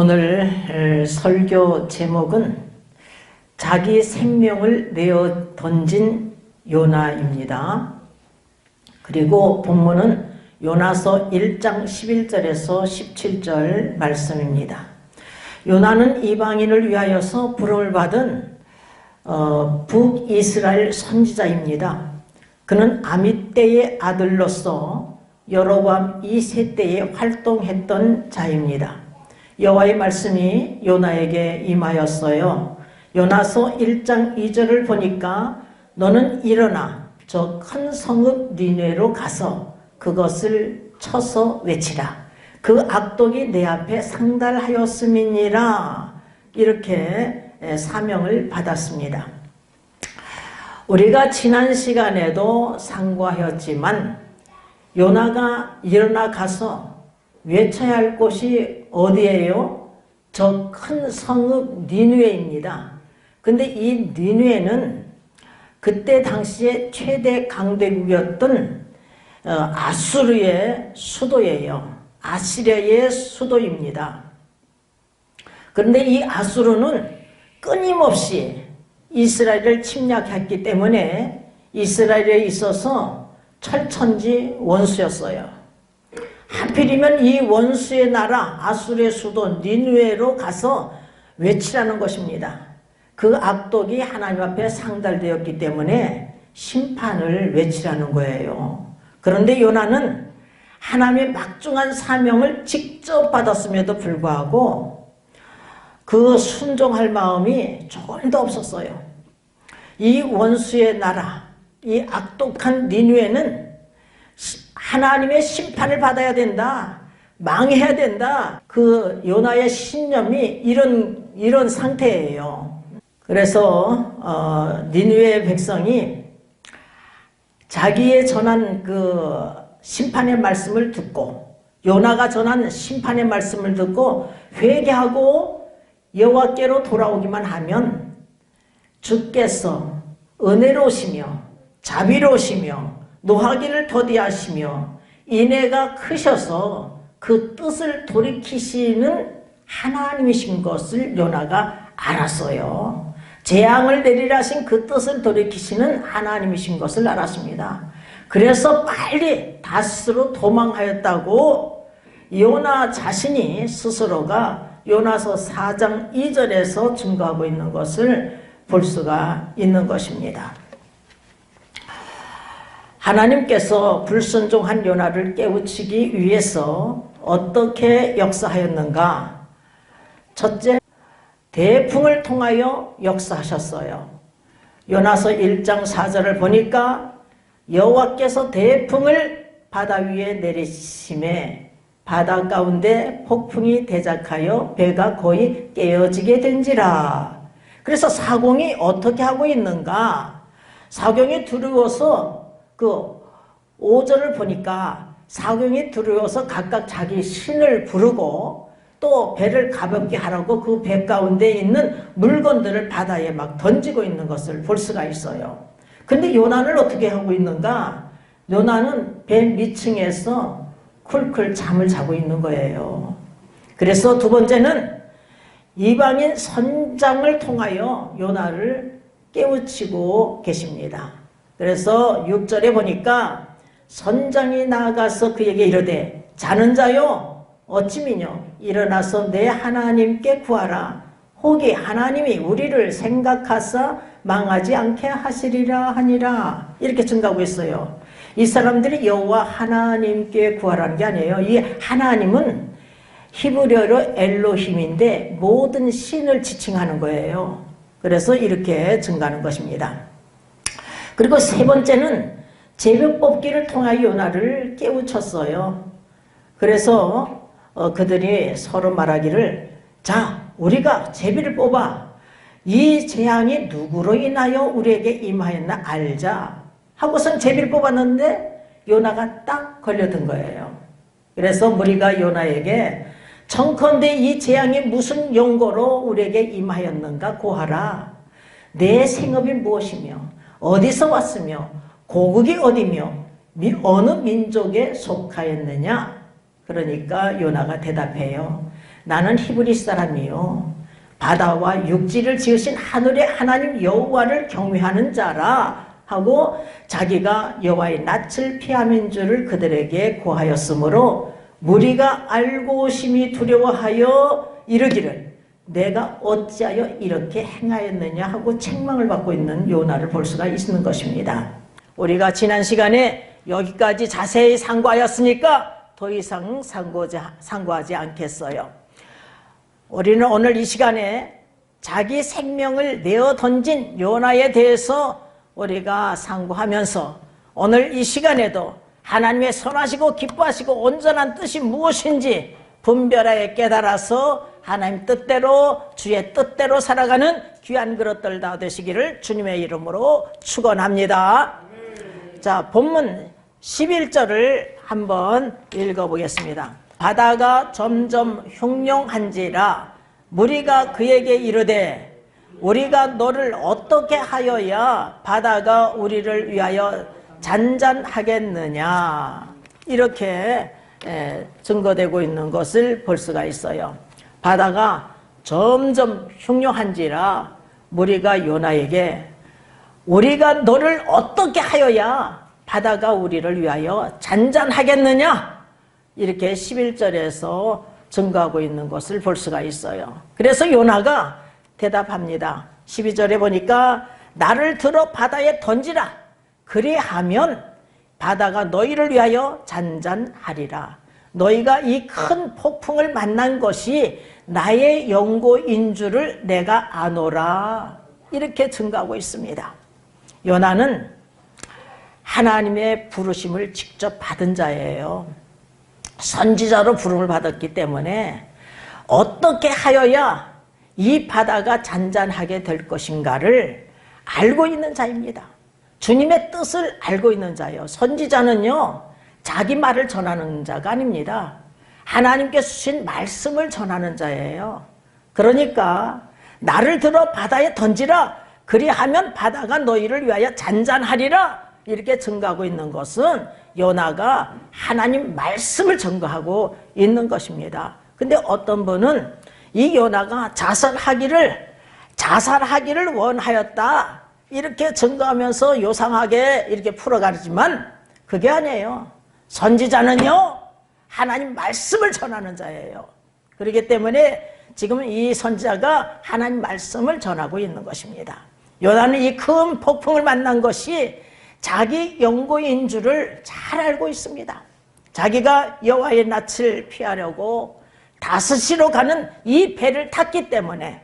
오늘 설교 제목은 자기 생명을 내어 던진 요나입니다. 그리고 본문은 요나서 1장 11절에서 17절 말씀입니다. 요나는 이방인을 위하여서 부름을 받은 북이스라엘 선지자입니다. 그는 아미떼의 아들로서 여로보암 2세 때에 활동했던 자입니다. 여호와의 말씀이 요나에게 임하였어요. 요나서 1장 2절을 보니까 너는 일어나 저 큰 성읍 니느웨로 가서 그것을 쳐서 외치라. 그 악독이 내 앞에 상달하였음이니라. 이렇게 사명을 받았습니다. 우리가 지난 시간에도 상고하였지만 요나가 일어나 가서 외쳐야 할 곳이 어디예요? 저 큰 성읍 니느웨입니다. 근데 이 니느웨는 그때 당시에 최대 강대국이었던 아수르의 수도예요. 아시리아의 수도입니다. 그런데 이 아수르는 끊임없이 이스라엘을 침략했기 때문에 이스라엘에 있어서 철천지 원수였어요. 하필이면 이 원수의 나라 아수르의 수도 니느웨로 가서 외치라는 것입니다. 그 악독이 하나님 앞에 상달되었기 때문에 심판을 외치라는 거예요. 그런데 요나는 하나님의 막중한 사명을 직접 받았음에도 불구하고 그 순종할 마음이 조금도 없었어요. 이 원수의 나라, 이 악독한 니느웨는 하나님의 심판을 받아야 된다. 망해야 된다. 그 요나의 신념이 이런 상태예요. 그래서 니느웨 백성이 자기의 전한 그 심판의 말씀을 듣고 요나가 전한 심판의 말씀을 듣고 회개하고 여호와께로 돌아오기만 하면 주께서 은혜로우시며 자비로우시며 노하기를 더디하시며 인애가 크셔서 그 뜻을 돌이키시는 하나님이신 것을 요나가 알았어요. 재앙을 내리라 하신 그 뜻을 돌이키시는 하나님이신 것을 알았습니다. 그래서 빨리 다스로 도망하였다고 요나 자신이 스스로가 요나서 4장 2절에서 증거하고 있는 것을 볼 수가 있는 것입니다. 하나님께서 불순종한 요나를 깨우치기 위해서 어떻게 역사하였는가? 첫째, 대풍을 통하여 역사하셨어요. 요나서 1장 4절을 보니까 여호와께서 대풍을 바다 위에 내리심에 바다 가운데 폭풍이 대작하여 배가 거의 깨어지게 된지라. 그래서 사공이 어떻게 하고 있는가? 사공이 두려워서 그 5절을 보니까 사경이 두려워서 각각 자기 신을 부르고 또 배를 가볍게 하라고 그 배 가운데 있는 물건들을 바다에 막 던지고 있는 것을 볼 수가 있어요. 근데 요나는 어떻게 하고 있는가? 요나는 배 밑층에서 쿨쿨 잠을 자고 있는 거예요. 그래서 두 번째는 이방인 선장을 통하여 요나를 깨우치고 계십니다. 그래서 6절에 보니까 선장이 나아가서 그에게 이르되 자는 자요 어찌미뇨 일어나서 내 하나님께 구하라. 혹이 하나님이 우리를 생각하사 망하지 않게 하시리라 하니라. 이렇게 증가하고 있어요. 이 사람들이 여호와 하나님께 구하라는 게 아니에요. 이 하나님은 히브리어로 엘로힘인데 모든 신을 지칭하는 거예요. 그래서 이렇게 증가하는 것입니다. 그리고 세 번째는 제비 뽑기를 통하여 요나를 깨우쳤어요. 그래서 그들이 서로 말하기를 자 우리가 제비를 뽑아 이 재앙이 누구로 인하여 우리에게 임하였나 알자 하고선 제비를 뽑았는데 요나가 딱 걸려든 거예요. 그래서 무리가 요나에게 청컨대 이 재앙이 무슨 용고로 우리에게 임하였는가 고하라. 내 생업이 무엇이며 어디서 왔으며 고국이 어디며 어느 민족에 속하였느냐? 그러니까 요나가 대답해요. 나는 히브리 사람이요 바다와 육지를 지으신 하늘의 하나님 여호와를 경외하는 자라 하고 자기가 여호와의 낯을 피함인 줄을 그들에게 고하였으므로 무리가 알고 심히 두려워하여 이르기를 내가 어찌하여 이렇게 행하였느냐 하고 책망을 받고 있는 요나를 볼 수가 있는 것입니다. 우리가 지난 시간에 여기까지 자세히 상고하였으니까 더 이상 상고하지 않겠어요. 우리는 오늘 이 시간에 자기 생명을 내어 던진 요나에 대해서 우리가 상고하면서 오늘 이 시간에도 하나님의 선하시고 기뻐하시고 온전한 뜻이 무엇인지 분별하여 깨달아서 하나님 뜻대로 주의 뜻대로 살아가는 귀한 그릇들 다 되시기를 주님의 이름으로 축원합니다. 자, 본문 11절을 한번 읽어보겠습니다. 바다가 점점 흉룡한지라 무리가 그에게 이르되 우리가 너를 어떻게 하여야 바다가 우리를 위하여 잔잔하겠느냐 이렇게 증거되고 있는 것을 볼 수가 있어요. 바다가 점점 흉룡한지라 무리가 요나에게 우리가 너를 어떻게 하여야 바다가 우리를 위하여 잔잔하겠느냐 이렇게 11절에서 증거하고 있는 것을 볼 수가 있어요. 그래서 요나가 대답합니다. 12절에 보니까 나를 들어 바다에 던지라 그리하면 바다가 너희를 위하여 잔잔하리라. 너희가 이 큰 폭풍을 만난 것이 나의 영고인 줄을 내가 아노라 이렇게 증거하고 있습니다. 요나는 하나님의 부르심을 직접 받은 자예요. 선지자로 부름을 받았기 때문에 어떻게 하여야 이 바다가 잔잔하게 될 것인가를 알고 있는 자입니다. 주님의 뜻을 알고 있는 자예요. 선지자는요 자기 말을 전하는 자가 아닙니다. 하나님께서 주신 말씀을 전하는 자예요. 그러니까 나를 들어 바다에 던지라 그리하면 바다가 너희를 위하여 잔잔하리라 이렇게 증거하고 있는 것은 요나가 하나님 말씀을 증거하고 있는 것입니다. 근데 어떤 분은 이 요나가 자살하기를 원하였다 이렇게 증거하면서 요상하게 이렇게 풀어가지만 그게 아니에요. 선지자는요 하나님 말씀을 전하는 자예요. 그렇기 때문에 지금 이 선지자가 하나님 말씀을 전하고 있는 것입니다. 요나는 이 큰 폭풍을 만난 것이 자기 영고인 줄을 잘 알고 있습니다. 자기가 여호와의 낯을 피하려고 다스시로 가는 이 배를 탔기 때문에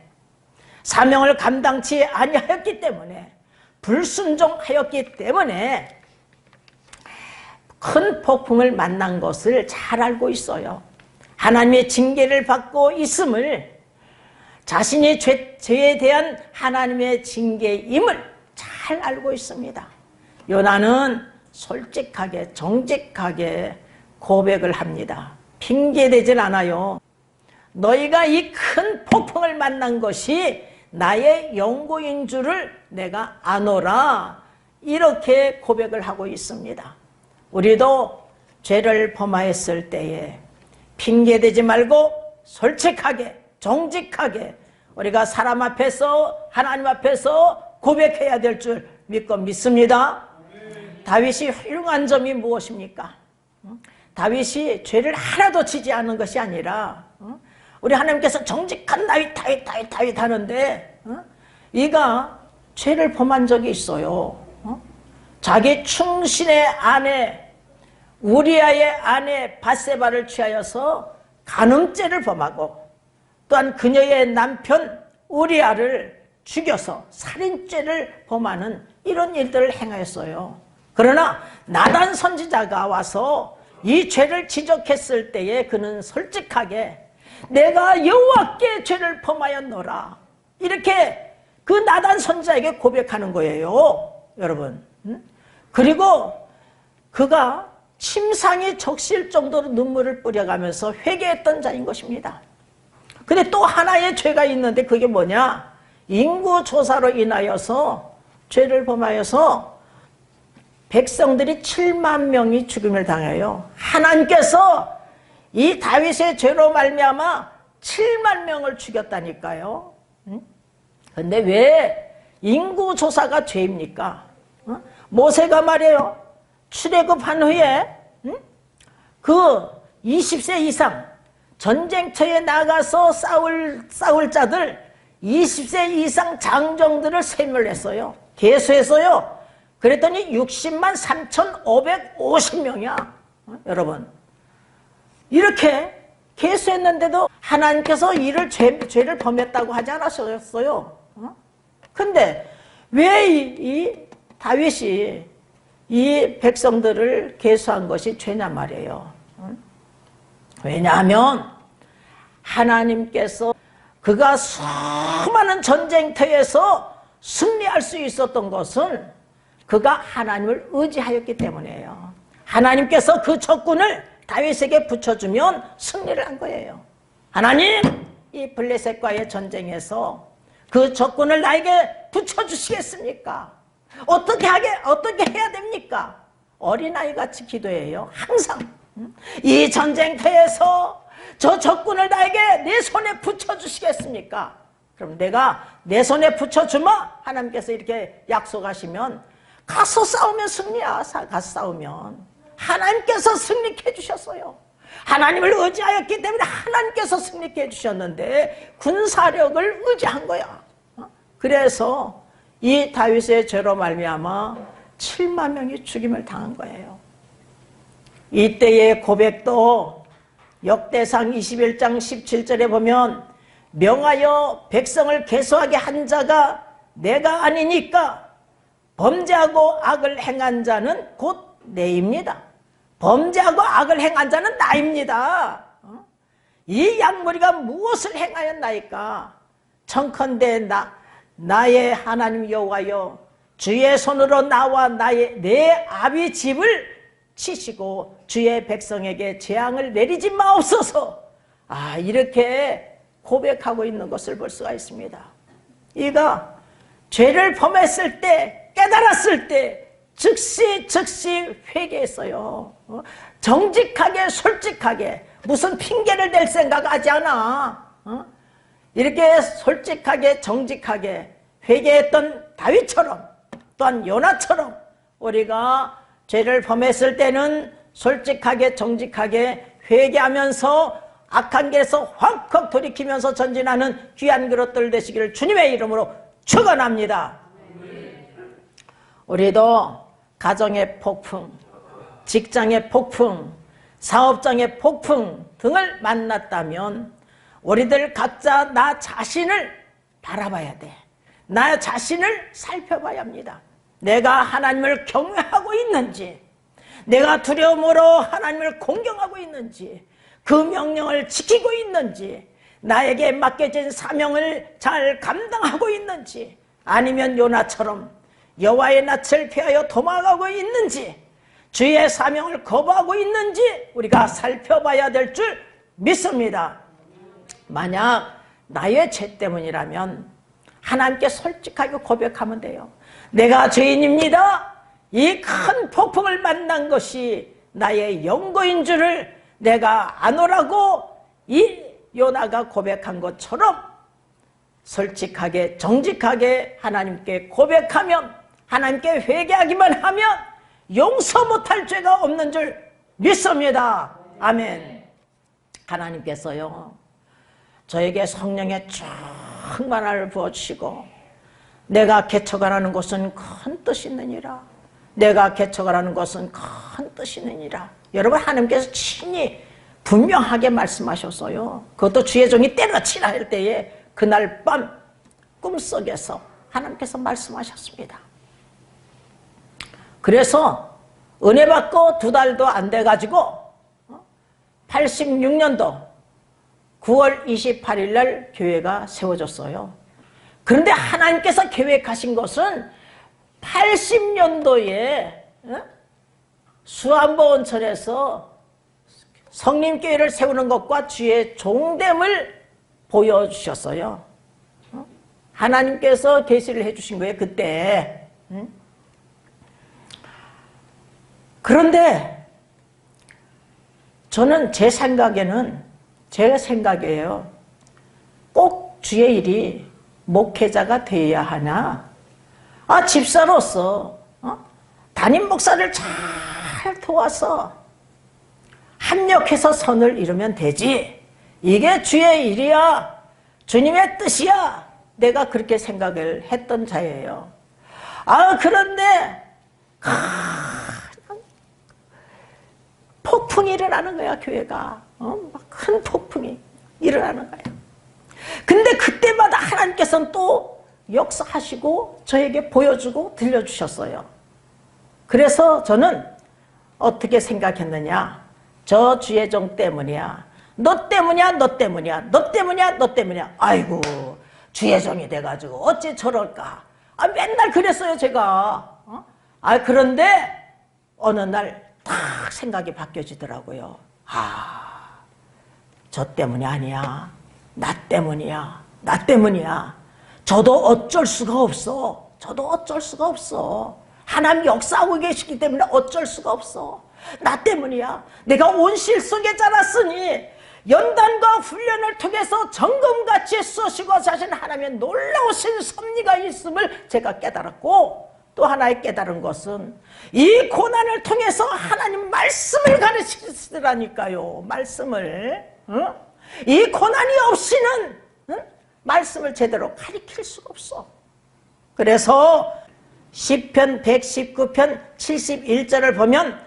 사명을 감당치 아니하였기 때문에 불순종하였기 때문에 큰 폭풍을 만난 것을 잘 알고 있어요. 하나님의 징계를 받고 있음을 자신이 죄에 대한 하나님의 징계임을 잘 알고 있습니다. 요나는 솔직하게 정직하게 고백을 합니다. 핑계대질 않아요. 너희가 이 큰 폭풍을 만난 것이 나의 영고인 줄을 내가 아노라 이렇게 고백을 하고 있습니다. 우리도 죄를 범하였을 때에 핑계대지 말고 솔직하게 정직하게 우리가 사람 앞에서 하나님 앞에서 고백해야 될 줄 믿고 믿습니다. 다윗이 훌륭한 점이 무엇입니까? 다윗이 죄를 하나도 지지 않은 것이 아니라 우리 하나님께서 정직한 다윗 하는데 이가 죄를 범한 적이 있어요. 자기 충신의 아내 우리아의 아내 밧세바를 취하여서 간음죄를 범하고 또한 그녀의 남편 우리아를 죽여서 살인죄를 범하는 이런 일들을 행하였어요. 그러나 나단 선지자가 와서 이 죄를 지적했을 때에 그는 솔직하게 내가 여호와께 죄를 범하였노라 이렇게 그 나단 선지자에게 고백하는 거예요. 여러분. 그리고 그가 침상에 적실 정도로 눈물을 뿌려가면서 회개했던 자인 것입니다. 근데 또 하나의 죄가 있는데 그게 뭐냐? 인구조사로 인하여서 죄를 범하여서 백성들이 7만 명이 죽임을 당해요. 하나님께서 이 다윗의 죄로 말미암아 7만 명을 죽였다니까요. 근데 왜 인구조사가 죄입니까? 모세가 말이에요. 출애굽한 후에 그 20세 이상 전쟁터에 나가서 싸울 자들 20세 이상 장정들을 세멸했어요. 계수했어요. 그랬더니 60만 3,550명이야. 여러분, 이렇게 계수했는데도 하나님께서 죄를 범했다고 하지 않으셨어요. 근데 왜 이 다윗이 이 백성들을 계수한 것이 죄냐 말이에요. 왜냐하면 하나님께서 그가 수많은 전쟁터에서 승리할 수 있었던 것은 그가 하나님을 의지하였기 때문이에요. 하나님께서 그 적군을 다윗에게 붙여주면 승리를 한 거예요. 하나님, 이 블레셋과의 전쟁에서 그 적군을 나에게 붙여주시겠습니까? 어떻게 해야 됩니까? 어린아이같이 기도해요. 항상. 이 전쟁터에서 저 적군을 나에게 내 손에 붙여주시겠습니까? 그럼 내가 내 손에 붙여주마? 하나님께서 이렇게 약속하시면 가서 싸우면 승리야. 가서 싸우면. 하나님께서 승리케 해주셨어요. 하나님을 의지하였기 때문에 하나님께서 승리케 해주셨는데 군사력을 의지한 거야. 그래서 이 다윗의 죄로 말미암아 7만 명이 죽임을 당한 거예요. 이때의 고백도 역대상 21장 17절에 보면 명하여 백성을 계수하게 한 자가 내가 아니니까 범죄하고 악을 행한 자는 곧 내입니다. 범죄하고 악을 행한 자는 나입니다. 이 양머리가 무엇을 행하였나이까? 청컨대 나의 하나님 여호와여, 주의 손으로 나와 내 아비 집을 치시고 주의 백성에게 재앙을 내리지 마옵소서. 이렇게 고백하고 있는 것을 볼 수가 있습니다. 이가 죄를 범했을 때, 깨달았을 때 즉시 회개했어요. 정직하게 솔직하게, 무슨 핑계를 댈 생각하지 않아. 이렇게 솔직하게 정직하게 회개했던 다윗처럼, 또한 요나처럼 우리가 죄를 범했을 때는 솔직하게 정직하게 회개하면서 악한 길에서 확확 돌이키면서 전진하는 귀한 그릇들 되시기를 주님의 이름으로 축원합니다. 우리도 가정의 폭풍, 직장의 폭풍, 사업장의 폭풍 등을 만났다면 우리들 각자 나 자신을 바라봐야 돼. 나 자신을 살펴봐야 합니다. 내가 하나님을 경외하고 있는지, 내가 두려움으로 하나님을 공경하고 있는지, 그 명령을 지키고 있는지, 나에게 맡겨진 사명을 잘 감당하고 있는지, 아니면 요나처럼 여호와의 낯을 피하여 도망가고 있는지, 주의 사명을 거부하고 있는지 우리가 살펴봐야 될 줄 믿습니다. 만약 나의 죄 때문이라면 하나님께 솔직하게 고백하면 돼요. 내가 죄인입니다. 이 큰 폭풍을 만난 것이 나의 영고인 줄을 내가 아노라고 이 요나가 고백한 것처럼 솔직하게 정직하게 하나님께 고백하면, 하나님께 회개하기만 하면 용서 못할 죄가 없는 줄 믿습니다. 아멘. 하나님께서요, 저에게 성령의 충만함을 부어주시고 내가 개척하라는 것은 큰 뜻이 있느니라. 내가 개척하라는 것은 큰 뜻이 있느니라. 여러분, 하나님께서 친히 분명하게 말씀하셨어요. 그것도 주의 종이 때려치라 할 때에 그날 밤 꿈속에서 하나님께서 말씀하셨습니다. 그래서 은혜 받고 2달도 안 돼가지고 86년도 9월 28일 날 교회가 세워졌어요. 그런데 하나님께서 계획하신 것은 80년도에 수안보 온천에서 성림교회를 세우는 것과 주의 종됨을 보여주셨어요. 하나님께서 계시를 해주신 거예요, 그때. 그런데 저는 제 생각이에요. 주의 일이 목회자가 되어야 하나? 집사로서 담임 목사를 잘 도와서 합력해서 선을 이루면 되지. 이게 주의 일이야. 주님의 뜻이야. 내가 그렇게 생각을 했던 자예요. 그런데 폭풍이 일어나는 거야, 교회가. 큰 폭풍이 일어나는 거야. 근데 그때마다 하나님께서는 또 역사하시고 저에게 보여주고 들려주셨어요. 그래서 저는 어떻게 생각했느냐? 저 주의 종 때문이야. 너 때문이야, 너 때문이야, 너 때문이야, 너 때문이야. 아이고, 주의 종이 돼가지고 어찌 저럴까? 맨날 그랬어요, 제가. 그런데 어느 날 딱 생각이 바뀌어지더라고요. 저 때문이 아니야. 나 때문이야. 나 때문이야. 저도 어쩔 수가 없어. 저도 어쩔 수가 없어. 하나님 역사하고 계시기 때문에 어쩔 수가 없어. 나 때문이야. 내가 온실 속에 자랐으니 연단과 훈련을 통해서 정금같이 쏘시고 자신 하나님의 놀라우신 섭리가 있음을 제가 깨달았고, 또 하나의 깨달은 것은 이 고난을 통해서 하나님 말씀을 가르치시더라니까요. 말씀을. 이 고난이 없이는 말씀을 제대로 가르칠 수가 없어. 그래서 시편 119편 71절을 보면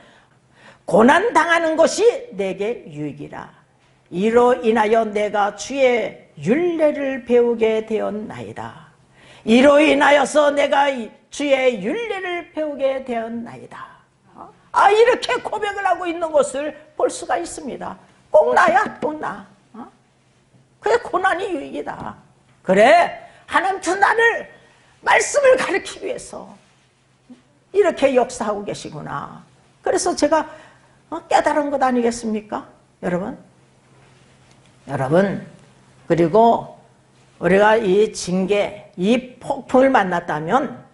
고난당하는 것이 내게 유익이라. 이로 인하여 내가 주의 율례를 배우게 되었나이다. 이로 인하여서 내가 주의 율례를 배우게 되었나이다. 이렇게 고백을 하고 있는 것을 볼 수가 있습니다. 꼭 나야, 꼭 나. 그래, 고난이 유익이다. 그래, 하나님께서 나를 말씀을 가르치기 위해서 이렇게 역사하고 계시구나. 그래서 제가 깨달은 것 아니겠습니까? 여러분, 그리고 우리가 이 징계, 이 폭풍을 만났다면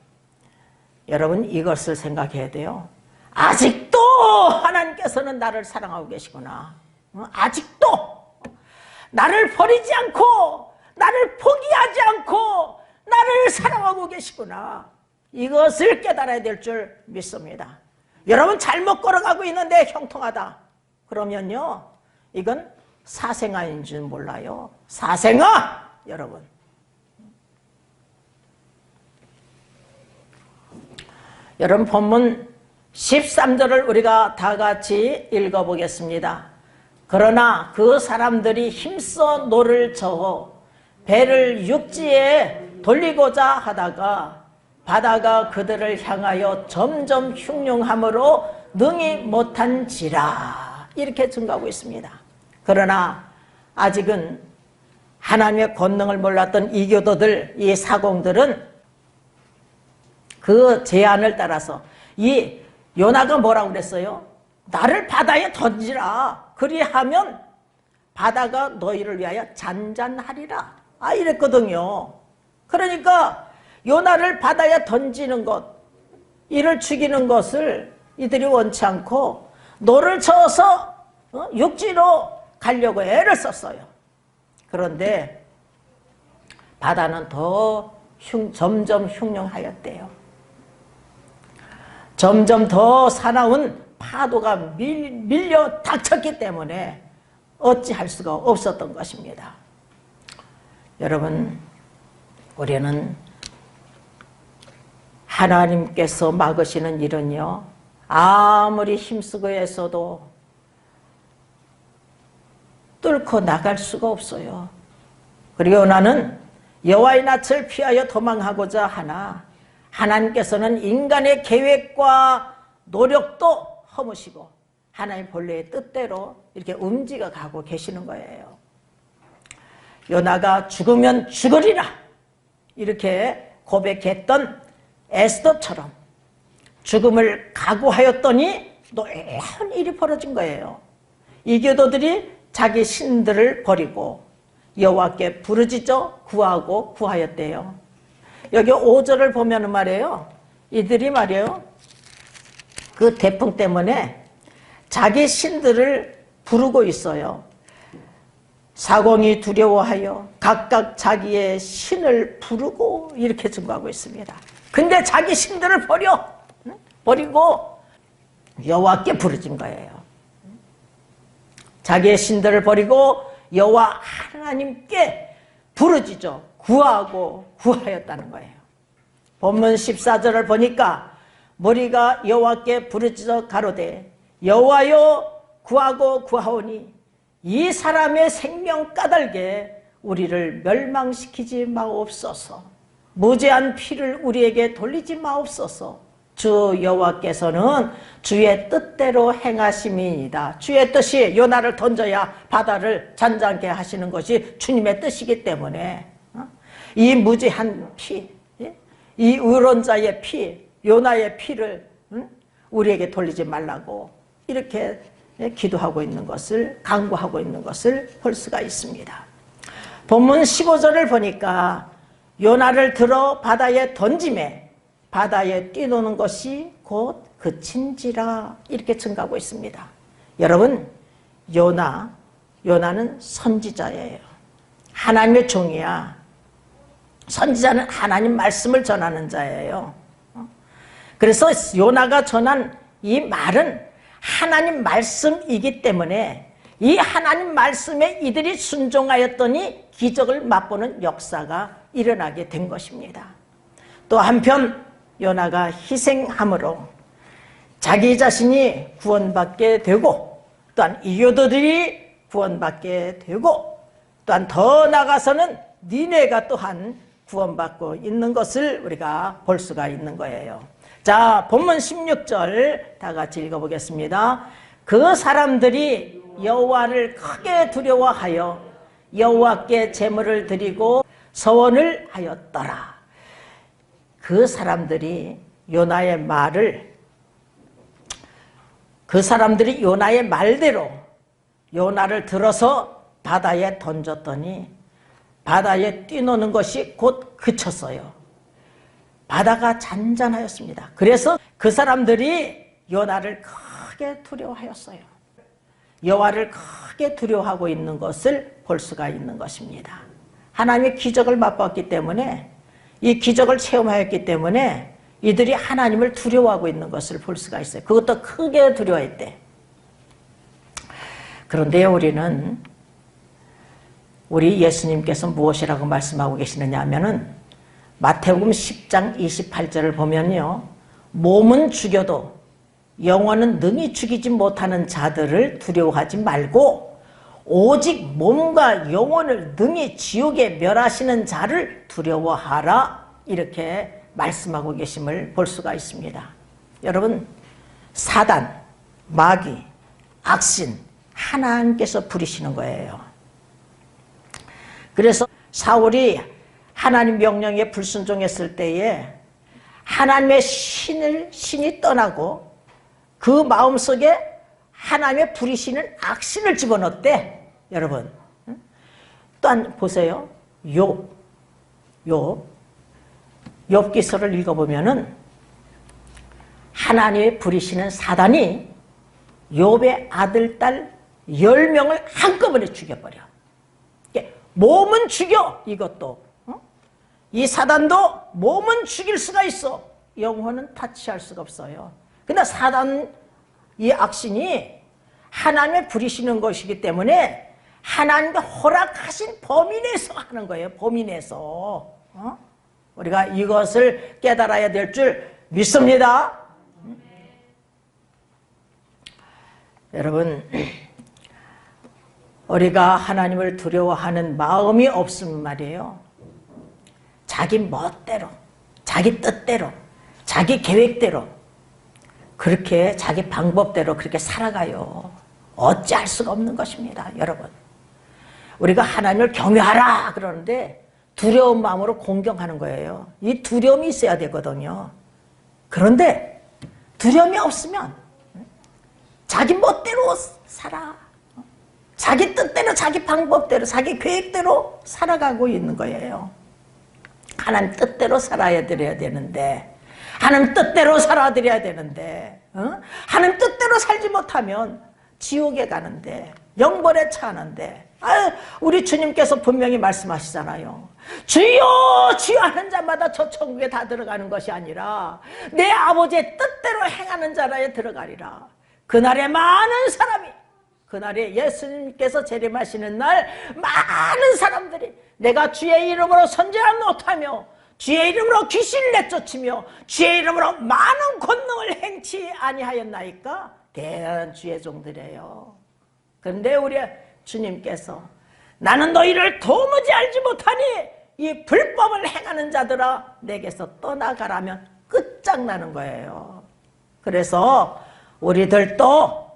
여러분 이것을 생각해야 돼요. 아직도 하나님께서는 나를 사랑하고 계시구나. 아직도 나를 버리지 않고 나를 포기하지 않고 나를 사랑하고 계시구나. 이것을 깨달아야 될 줄 믿습니다. 여러분 잘못 걸어가고 있는데 형통하다. 그러면요, 이건 사생아인 줄 몰라요. 사생아! 여러분. 여러분 본문 13절을 우리가 다 같이 읽어보겠습니다. 그러나 그 사람들이 힘써 노를 저어 배를 육지에 돌리고자 하다가 바다가 그들을 향하여 점점 흉흉함으로 능히 못한지라. 이렇게 증가하고 있습니다. 그러나 아직은 하나님의 권능을 몰랐던 이교도들, 이 사공들은 그 제안을 따라서 이 요나가 뭐라고 그랬어요? 나를 바다에 던지라. 그리하면 바다가 너희를 위하여 잔잔하리라. 이랬거든요. 그러니까 요나를 바다에 던지는 것, 이를 죽이는 것을 이들이 원치 않고 노를 저어서 육지로 가려고 애를 썼어요. 그런데 바다는 더 점점 흉흉하였대요. 점점 더 사나운 파도가 밀려 닥쳤기 때문에 어찌할 수가 없었던 것입니다. 여러분, 우리는 하나님께서 막으시는 일은요, 아무리 힘쓰고 애써도 뚫고 나갈 수가 없어요. 그리고 나는 여호와의 낯을 피하여 도망하고자 하나 하나님께서는 인간의 계획과 노력도 허무시고 하나님 본래의 뜻대로 이렇게 움직여 가고 계시는 거예요. 요나가 죽으면 죽으리라 이렇게 고백했던 에스더처럼 죽음을 각오하였더니 놀라운 일이 벌어진 거예요. 이교도들이 자기 신들을 버리고 여호와께 부르짖어 구하고 구하였대요. 여기 5절을 보면 말이에요. 이들이 말이에요. 그 태풍 때문에 자기 신들을 부르고 있어요. 사공이 두려워하여 각각 자기의 신을 부르고 이렇게 증거하고 있습니다. 근데 자기 신들을 버리고 여호와께 부르진 거예요. 자기의 신들을 버리고 여호와 하나님께 부르짖어 구하였다는 거예요. 본문 14절을 보니까 무리가 여호와께 부르짖어 가로되 여호와여 구하오니 이 사람의 생명 까닭에 우리를 멸망시키지 마옵소서. 무죄한 피를 우리에게 돌리지 마옵소서. 주 여호와께서는 주의 뜻대로 행하심이니이다. 주의 뜻이 요나를 던져야 바다를 잔잔케 하시는 것이 주님의 뜻이기 때문에 이 무죄한 피, 이 의론자의 피, 요나의 피를 우리에게 돌리지 말라고 이렇게 기도하고 있는 것을, 간구하고 있는 것을 볼 수가 있습니다. 본문 15절을 보니까 요나를 들어 바다에 던짐에 바다에 뛰노는 것이 곧 그친지라 이렇게 증가하고 있습니다. 여러분, 요나는 선지자예요. 하나님의 종이야. 선지자는 하나님 말씀을 전하는 자예요. 그래서 요나가 전한 이 말은 하나님 말씀이기 때문에 이 하나님 말씀에 이들이 순종하였더니 기적을 맛보는 역사가 일어나게 된 것입니다. 또 한편 요나가 희생함으로 자기 자신이 구원받게 되고 또한 이교도들이 구원받게 되고 또한 더 나아가서는 니네가 또한 구원받고 있는 것을 우리가 볼 수가 있는 거예요. 자, 본문 16절 다 같이 읽어보겠습니다. 그 사람들이 여호와를 크게 두려워하여 여호와께 제물을 드리고 서원을 하였더라. 그 사람들이 요나의 말대로 요나를 들어서 바다에 던졌더니 바다에 뛰노는 것이 곧 그쳤어요. 바다가 잔잔하였습니다. 그래서 그 사람들이 요나를 크게 두려워하였어요. 여호와를 크게 두려워하고 있는 것을 볼 수가 있는 것입니다. 하나님의 기적을 맛봤기 때문에 이 기적을 체험하였기 때문에 이들이 하나님을 두려워하고 있는 것을 볼 수가 있어요. 그것도 크게 두려워했대. 그런데 우리 예수님께서 무엇이라고 말씀하고 계시느냐 하면은 마태복음 10장 28절을 보면요, 몸은 죽여도 영혼은 능히 죽이지 못하는 자들을 두려워하지 말고 오직 몸과 영혼을 능히 지옥에 멸하시는 자를 두려워하라 이렇게 말씀하고 계심을 볼 수가 있습니다. 여러분, 사단, 마귀, 악신 하나님께서 부리시는 거예요. 그래서 사울이 하나님 명령에 불순종했을 때에 하나님의 신이 떠나고 그 마음속에 하나님의 부리시는 악신을 집어넣었대. 여러분, 또한 보세요. 욥기서를 읽어보면은 하나님의 부리시는 사단이 욥의 아들, 딸 10명을 한꺼번에 죽여버려. 몸은 죽여, 이것도. 이 사단도 몸은 죽일 수가 있어. 영혼은 타치할 수가 없어요. 근데 사단, 이 악신이 하나님의 부리시는 것이기 때문에 하나님과 허락하신 범위 내에서 하는 거예요. 범위 내에서. 우리가 이것을 깨달아야 될 줄 믿습니다. 여러분, 우리가 하나님을 두려워하는 마음이 없으면 말이에요, 자기 멋대로, 자기 뜻대로, 자기 계획대로 그렇게 자기 방법대로 그렇게 살아가요. 어찌할 수가 없는 것입니다. 여러분, 우리가 하나님을 경외하라 그러는데 두려운 마음으로 공경하는 거예요. 이 두려움이 있어야 되거든요. 그런데 두려움이 없으면 자기 멋대로 살아. 자기 뜻대로, 자기 방법대로, 자기 계획대로 살아가고 있는 거예요. 하나님 뜻대로 살아야 되는데, 하나님 뜻대로 살아드려야 되는데, 하나님 뜻대로 살지 못하면 지옥에 가는데, 영벌에 처하는데, 우리 주님께서 분명히 말씀하시잖아요. 주여 주여 하는 자마다 저 천국에 다 들어가는 것이 아니라 내 아버지의 뜻대로 행하는 자라에 들어가리라. 그날에 많은 사람이, 그날에 예수님께서 재림하시는 날 많은 사람들이 내가 주의 이름으로 선지자 노릇하며 주의 이름으로 귀신을 내쫓으며 주의 이름으로 많은 권능을 행치 아니하였나이까? 대단한 주의 종들이에요. 그런데 우리 주님께서 나는 너희를 도무지 알지 못하니 이 불법을 행하는 자들아 내게서 떠나가라면 끝장나는 거예요. 그래서 우리들도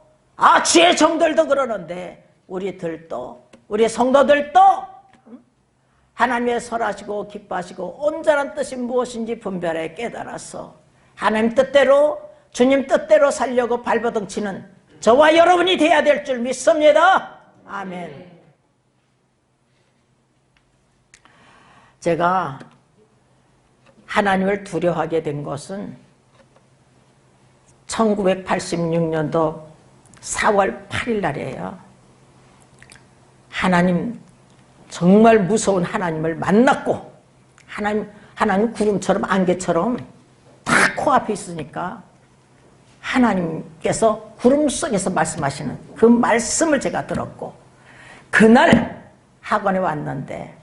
주의 종들도 그러는데 우리들도 우리 성도들도 하나님의 설하시고 기뻐하시고 온전한 뜻이 무엇인지 분별해 깨달아서 하나님 뜻대로 주님 뜻대로 살려고 발버둥 치는 저와 여러분이 돼야 될 줄 믿습니다. 아멘. 제가 하나님을 두려워하게 된 것은 1986년도 4월 8일 날이에요. 하나님, 정말 무서운 하나님을 만났고, 하나님 구름처럼 안개처럼 다 코앞에 있으니까 하나님께서 구름 속에서 말씀하시는 그 말씀을 제가 들었고, 그날 학원에 왔는데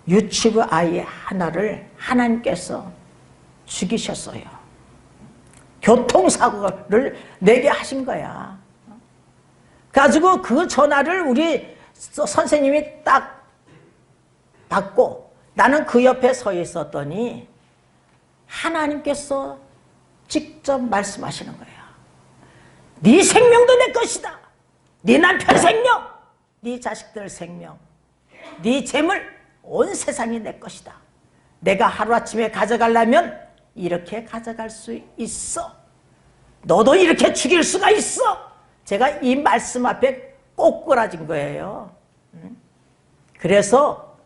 유치부 아이 하나를 하나님께서 죽이셨어요. 교통사고를 내게 하신 거야. 가지고 그 전화를 우리 선생님이 딱 받고 나는 그 옆에 서 있었더니 하나님께서 직접 말씀하시는 거야. 네 생명도 내 것이다. 네 남편 생명, 네 자식들 생명, 네 재물, 온 세상이 내 것이다. 내가 하루아침에 가져가려면 이렇게 가져갈 수 있어. 너도 이렇게 죽일 수가 있어. 제가 이 말씀 앞에 꼬꾸라진 거예요. 그래서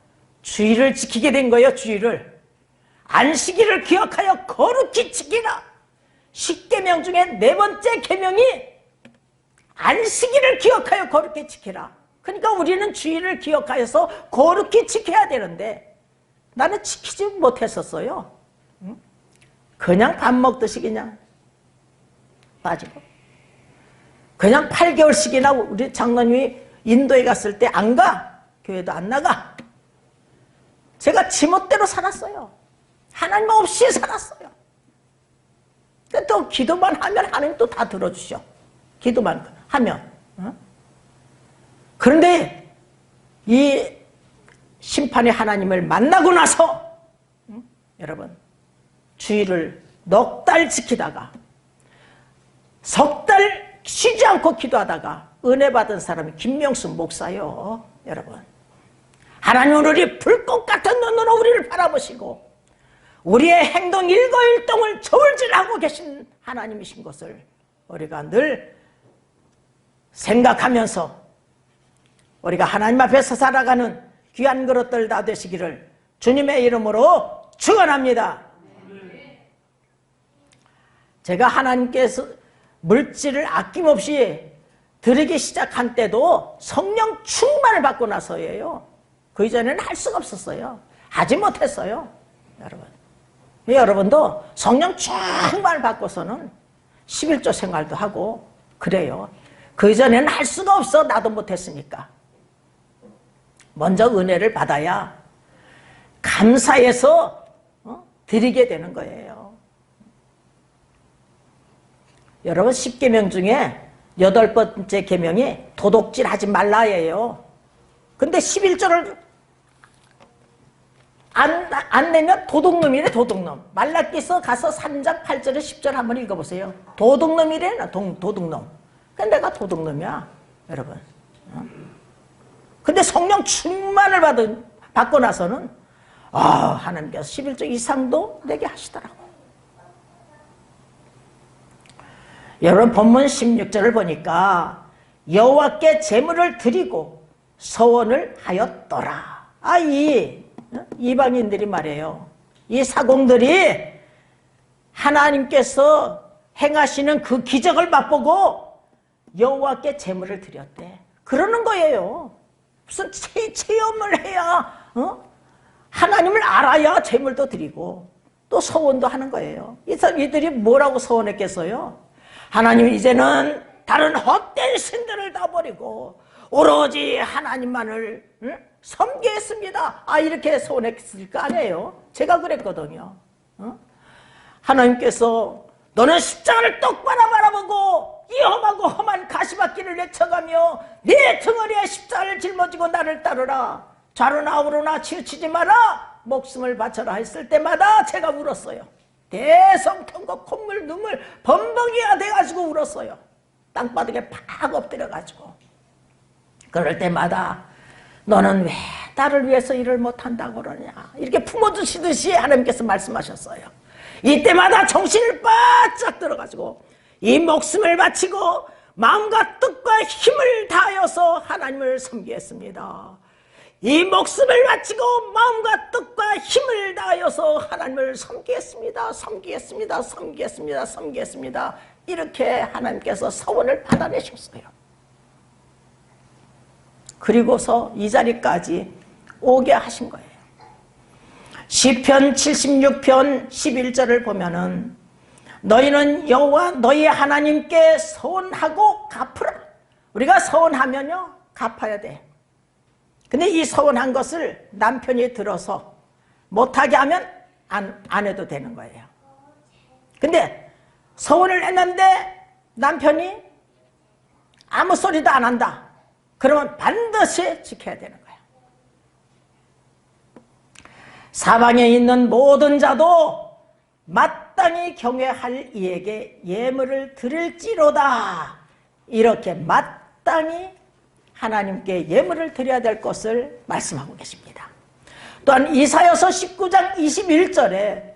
주의를 지키게 된 거예요. 주의를. 안식일을 기억하여 거룩히 지키라. 10계명 중에 4번째 계명이 안식일을 기억하여 거룩히 지키라. 그러니까 우리는 주의를 기억하여서 거룩히 지켜야 되는데 나는 지키지 못했었어요. 그냥 밥 먹듯이 그냥 빠지고 그냥 8개월씩이나 우리 장로님이 인도에 갔을 때 안 가. 교회도 안 나가. 제가 지멋대로 살았어요. 하나님 없이 살았어요. 근데 또 기도만 하면 하나님 또 다 들어주셔. 기도만 하면. 그런데 이 심판의 하나님을 만나고 나서 여러분 주의를 넉 달 지키다가 석 달 쉬지 않고 기도하다가 은혜 받은 사람이 김명수 목사요. 여러분 하나님은 우리 불꽃 같은 눈으로 우리를 바라보시고 우리의 행동 일거일동을 저울질하고 계신 하나님이신 것을 우리가 늘 생각하면서 우리가 하나님 앞에서 살아가는 귀한 그릇들 다 되시기를 주님의 이름으로 축원합니다. 제가 하나님께서 물질을 아낌없이 드리기 시작한 때도 성령 충만을 받고 나서예요. 그 이전에는 할 수가 없었어요. 하지 못했어요. 여러분, 여러분도 성령 충만을 받고서는 11조 생활도 하고 그래요. 그 이전에는 할 수가 없어. 나도 못했으니까. 먼저 은혜를 받아야 감사해서 드리게 되는 거예요. 여러분 10계명 중에 8번째 계명이 도둑질 하지 말라예요. 근데 11조를 안 내면 도둑놈이래. 도둑놈. 말라기서 가서 3장 8절에 10절 한번 읽어보세요. 도둑놈이래. 도둑놈. 근데 내가 도둑놈이야 여러분. 근데 성령 충만을 받고 나서는 하나님께서 11조 이상도 내게 하시더라고. 여러분 본문 16절을 보니까 여호와께 제물을 드리고 서원을 하였더라. 이 이방인들이 말이에요. 이 사공들이 하나님께서 행하시는 그 기적을 맛보고 여호와께 제물을 드렸대. 그러는 거예요. 무슨 체험을 해야 하나님을 알아야 제물도 드리고 또 서원도 하는 거예요. 이들이 뭐라고 서원했겠어요? 하나님, 이제는 다른 헛된 신들을 다 버리고 오로지 하나님만을 섬기겠습니다. 이렇게 서원했을 거 아니에요? 제가 그랬거든요. 하나님께서 너는 십자가를 똑바로 바라보고 이 험하고 험한 가시밭길을 내쳐가며 네 등허리에 십자가를 짊어지고 나를 따르라. 좌로나 우로나 치우치지 마라. 목숨을 바쳐라 했을 때마다 제가 울었어요. 대성통곡 콧물 눈물 범벅이가 돼가지고 울었어요. 땅바닥에 팍 엎드려가지고. 그럴 때마다 너는 왜 나를 위해서 일을 못한다고 그러냐, 이렇게 품어주시듯이 하나님께서 말씀하셨어요. 이때마다 정신을 바짝 들어가지고 이 목숨을 바치고 마음과 뜻과 힘을 다하여서 하나님을 섬기겠습니다. 이 목숨을 바치고 마음과 뜻과 힘을 다하여서 하나님을 섬기겠습니다. 섬기겠습니다. 섬기겠습니다. 섬기겠습니다. 이렇게 하나님께서 서원을 받아내셨어요. 그리고서 이 자리까지 오게 하신 거예요. 시편 76편 11절을 보면은 너희는 여호와 너희 하나님께 서원하고 갚으라. 우리가 서원하면요 갚아야 돼. 근데 이 서원한 것을 남편이 들어서 못하게 하면 안 해도 되는 거예요. 근데 서원을 했는데 남편이 아무 소리도 안 한다. 그러면 반드시 지켜야 되는 거예요. 사방에 있는 모든 자도 마땅히 경외할 이에게 예물을 드릴지로다. 이렇게 마땅히 하나님께 예물을 드려야 될 것을 말씀하고 계십니다. 또한 이사야서 19장 21절에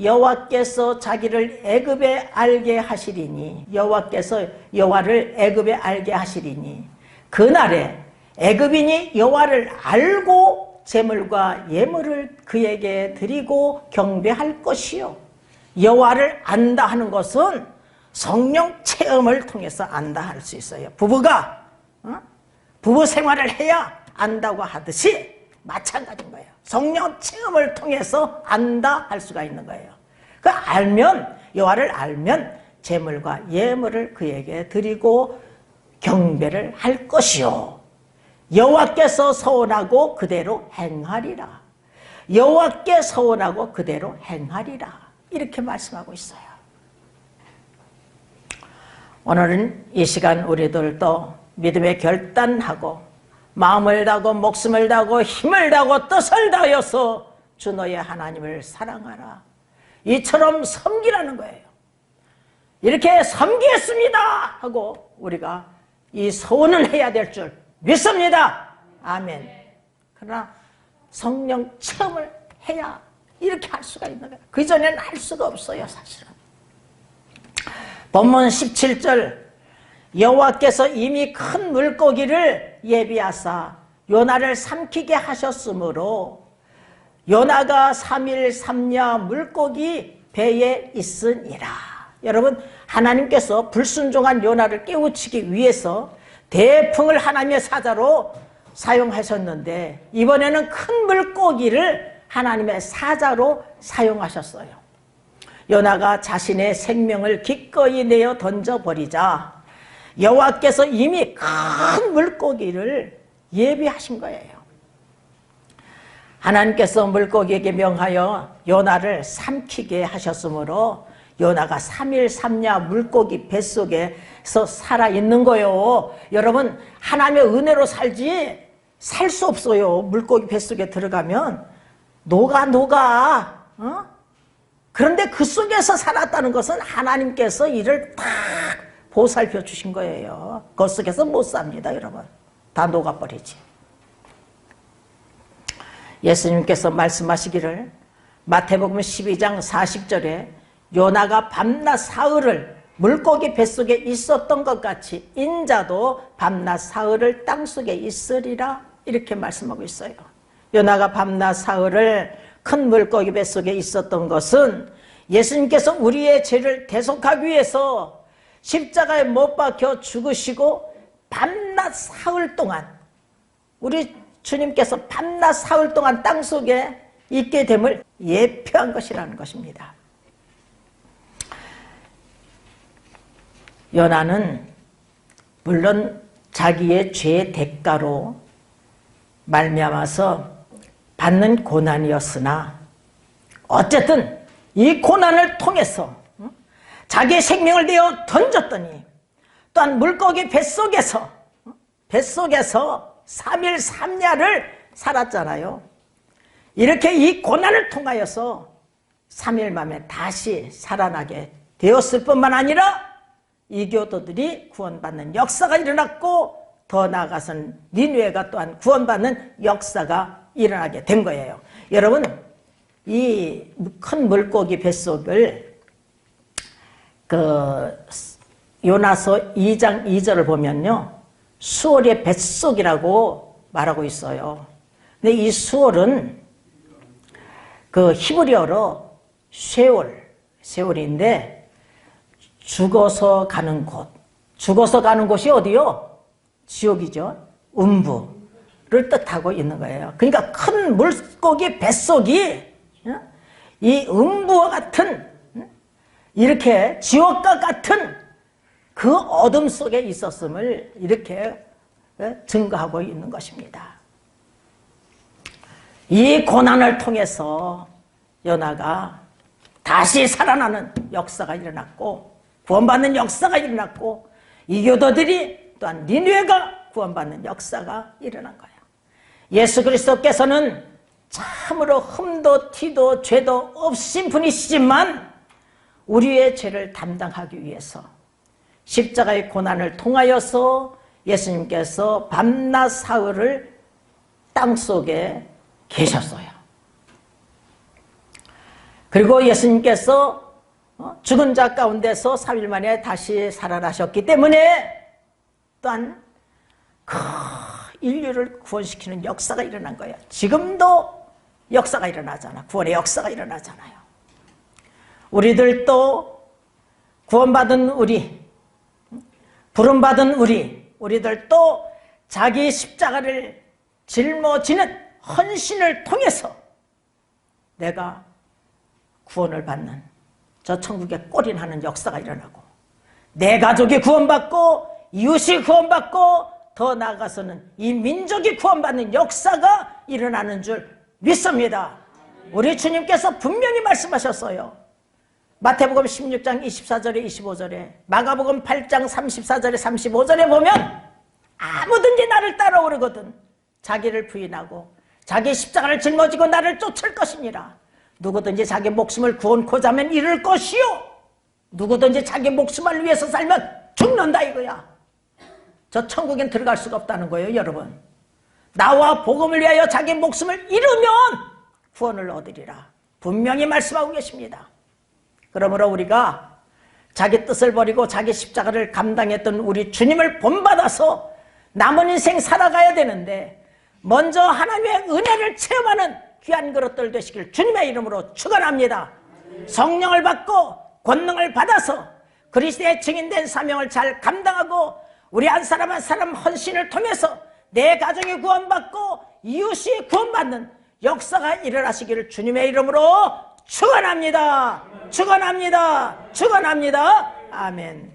여호와께서 자기를 애굽에 알게 하시리니 여호와께서 여호와를 애굽에 알게 하시리니 그날에 애굽인이 여호와를 알고 제물과 예물을 그에게 드리고 경배할 것이요. 여호와를 안다 하는 것은 성령 체험을 통해서 안다 할 수 있어요. 부부가 부부 생활을 해야 안다고 하듯이 마찬가지인 거예요. 성령 체험을 통해서 안다 할 수가 있는 거예요. 그 알면, 여호와를 알면 제물과 예물을 그에게 드리고 경배를 할 것이요. 여호와께서 서원하고 그대로 행하리라. 여호와께 서원하고 그대로 행하리라. 이렇게 말씀하고 있어요. 오늘은 이 시간 우리들도 믿음의 결단하고 마음을 다하고 목숨을 다하고 힘을 다하고 뜻을 다하여서 주 너의 하나님을 사랑하라. 이처럼 섬기라는 거예요. 이렇게 섬기겠습니다 하고 우리가 이 서원을 해야 될 줄 믿습니다. 아멘. 그러나 성령 체험을 해야 이렇게 할 수가 있는 거예요. 그 전에는 할 수가 없어요, 사실은. 본문 17절 여호와께서 이미 큰 물고기를 예비하사 요나를 삼키게 하셨으므로 요나가 3일 3야 물고기 배에 있으니라. 여러분, 하나님께서 불순종한 요나를 깨우치기 위해서 대풍을 하나님의 사자로 사용하셨는데 이번에는 큰 물고기를 하나님의 사자로 사용하셨어요. 요나가 자신의 생명을 기꺼이 내어 던져버리자 여호와께서 이미 큰 물고기를 예비하신 거예요. 하나님께서 물고기에게 명하여 요나를 삼키게 하셨으므로 요나가 3일 3야 물고기 뱃속에서 살아있는 거예요. 여러분, 하나님의 은혜로 살지 살 수 없어요. 물고기 뱃속에 들어가면 녹아. 그런데 그 속에서 살았다는 것은 하나님께서 이를 딱 보살펴 주신 거예요. 그 속에서 못 삽니다, 여러분. 다 녹아버리지. 예수님께서 말씀하시기를 마태복음 12장 40절에 요나가 밤낮 사흘을 물고기 뱃속에 있었던 것 같이 인자도 밤낮 사흘을 땅속에 있으리라 이렇게 말씀하고 있어요. 요나가 밤낮 사흘을 큰 물고기 뱃속에 있었던 것은 예수님께서 우리의 죄를 대속하기 위해서 십자가에 못 박혀 죽으시고 밤낮 사흘 동안, 우리 주님께서 밤낮 사흘 동안 땅속에 있게 됨을 예표한 것이라는 것입니다. 요나는 물론 자기의 죄의 대가로 말미암아서 받는 고난이었으나 어쨌든 이 고난을 통해서 자기의 생명을 내어 던졌더니 또한 물고기 뱃속에서 3일 3야를 살았잖아요. 이렇게 이 고난을 통하여서 3일 만에 다시 살아나게 되었을 뿐만 아니라 이교도들이 구원받는 역사가 일어났고 더 나아가서는 니느웨가 또한 구원받는 역사가 일어나게 된 거예요. 여러분, 이 큰 물고기 뱃속을 요나서 2장 2절을 보면요, 수월의 뱃속이라고 말하고 있어요. 근데 이 수월은 히브리어로 쉐올인데 죽어서 가는 곳, 죽어서 가는 곳이 어디요? 지옥이죠. 음부를 뜻하고 있는 거예요. 그러니까 큰 물고기 뱃속이 이 음부와 같은, 이렇게 지옥과 같은 그 어둠 속에 있었음을 이렇게 증거하고 있는 것입니다. 이 고난을 통해서 요나가 다시 살아나는 역사가 일어났고 구원받는 역사가 일어났고 이교도들이 또한 니느웨가 구원받는 역사가 일어난 거예요. 예수 그리스도께서는 참으로 흠도 티도 죄도 없으신 분이시지만 우리의 죄를 담당하기 위해서 십자가의 고난을 통하여서 예수님께서 밤낮 사흘을 땅속에 계셨어요. 그리고 예수님께서 죽은 자 가운데서 3일 만에 다시 살아나셨기 때문에 또한 인류를 구원시키는 역사가 일어난 거예요. 지금도 역사가 일어나잖아. 구원의 역사가 일어나잖아요. 우리들도 구원받은 우리, 부름받은 우리들도 자기 십자가를 짊어지는 헌신을 통해서 내가 구원을 받는 저 천국에 꼬린하는 역사가 일어나고 내 가족이 구원받고 이웃이 구원받고 더 나아가서는 이 민족이 구원받는 역사가 일어나는 줄 믿습니다. 우리 주님께서 분명히 말씀하셨어요. 마태복음 16장 24절에 25절에 마가복음 8장 34절에 35절에 보면 아무든지 나를 따라오려거든 자기를 부인하고 자기 십자가를 짊어지고 나를 쫓을 것이니라. 누구든지 자기 목숨을 구원코자 하면 잃을 것이요 누구든지 자기 목숨을 위해서 살면 죽는다 이거야. 저 천국엔 들어갈 수가 없다는 거예요. 여러분, 나와 복음을 위하여 자기 목숨을 잃으면 구원을 얻으리라 분명히 말씀하고 계십니다. 그러므로 우리가 자기 뜻을 버리고 자기 십자가를 감당했던 우리 주님을 본받아서 남은 인생 살아가야 되는데 먼저 하나님의 은혜를 체험하는 귀한 그릇들 되시길 주님의 이름으로 축원합니다. 성령을 받고 권능을 받아서 그리스도의 증인된 사명을 잘 감당하고 우리 한 사람 한 사람 헌신을 통해서 내 가정이 구원받고 이웃이 구원받는 역사가 일어나시기를 주님의 이름으로 축원합니다. 축원합니다. 축원합니다. 아멘.